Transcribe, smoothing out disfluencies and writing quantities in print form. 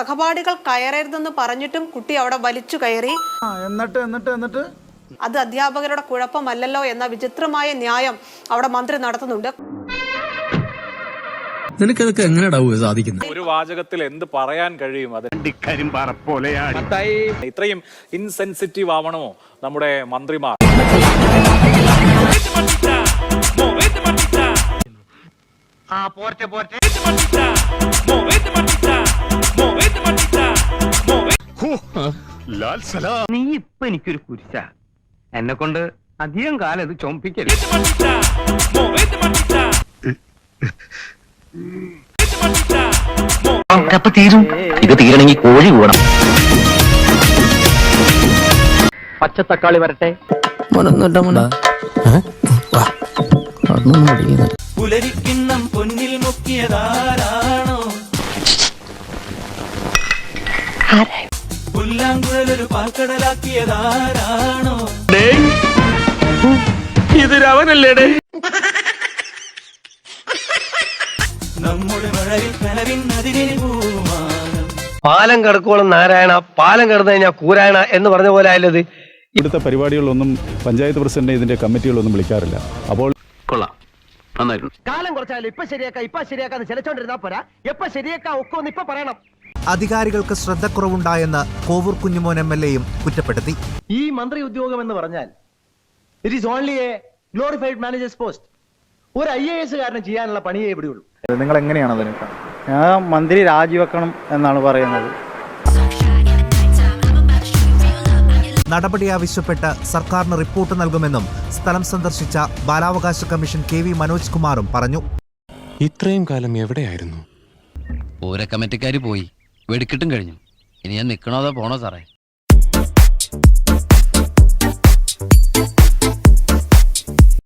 സഹപാഠികൾ കയറരുതെന്ന് പറഞ്ഞിട്ടും കുട്ടി അവിടെ വലിച്ചു കയറി. എന്നിട്ട് അത് അധ്യാപകരുടെ കുഴപ്പമല്ലല്ലോ എന്ന വിചിത്രമായ ന്യായം അവിടെ മന്ത്രി നടത്തുന്നുണ്ട്. നിനക്കതൊക്കെ എങ്ങനെയാ സാധിക്കുന്നത്? ഒരു വാചകത്തിൽ എന്ത് പറയാൻ കഴിയും? അത് ഇത്രയും ഇൻസെൻസിറ്റീവ് ആവണമോ നമ്മുടെ മന്ത്രിമാർ? നീ ഇപ്പൊ എനിക്കൊരു കുരിശ, എന്നെ കൊണ്ട് അധികം കാലം ഇത് ചൊമ്പിക്കരുത്. തീരും. ഇത് തീരണമെങ്കിൽ കോഴി കൂടണം. പച്ചത്തക്കാളി വരട്ടെ. പുലരിക്കിണ്ണം പൊന്നിൽ മുക്കിയതാരാണോ? പുല്ലാങ്കുഴലൊരു പാൽക്കടലാക്കിയതാരാണോ? ഇത് രാവനല്ലേടേ? നമ്മുടെ മഴയിൽ കനവിൻ അതിരെ പൂമാനം. പാലം കിടക്കോളം നാരായണ, പാലം കിടന്നു കഴിഞ്ഞാൽ കൂരായണ എന്ന് പറഞ്ഞ പോലെ ആയല്ലത്. ഇവിടുത്തെ പരിപാടികളൊന്നും പഞ്ചായത്ത് പ്രസിഡന്റ് ഇതിന്റെ കമ്മിറ്റികളൊന്നും വിളിക്കാറില്ല. അപ്പോൾ കൊള്ളാം, നന്നായിരുന്നു. കാലം കുറച്ചാലും ഇപ്പൊ ശരിയാക്കാന്ന് ചിലച്ചോണ്ടിരുന്നാ പോരാ. എപ്പൊ ശരിയാക്കാ ഒക്കൊന്ന് ഇപ്പൊ പറയണം. അധികാരികൾക്ക് ശ്രദ്ധക്കുറവുണ്ടായെന്ന് കോവൂർ കുഞ്ഞുമോൻ MLA-യും കുറ്റപ്പെടുത്തി. ഈ മന്ത്രി ഉദ്യോഗം എന്ന് പറഞ്ഞാൽ it is only A glorified managers post. ഒരു IAS കാരന് ചെയ്യാനുള്ള പണിയേ ഇവിടെയുള്ളൂ. നിങ്ങൾ എങ്ങനെയാണ് അതിനെ? ഞാൻ മന്ത്രി രാജിവെക്കണം എന്നാണ് പറയുന്നത്. നടപടി ആവശ്യപ്പെട്ട് സർക്കാരിന് റിപ്പോർട്ട് നൽകുമെന്നും സ്ഥലം സന്ദർശിച്ച ബാലാവകാശ കമ്മീഷൻ KV മനോജ് കുമാറും പറഞ്ഞു. ഇത്രയും കാലം എവിടെയായിരുന്നു? പൂര കമ്മിറ്റിക്കാര് പോയി, വെടിക്കിട്ടും കഴിഞ്ഞു. ഇനി ഞാൻ നിൽക്കണോ അതോ പോണോ സാറേ?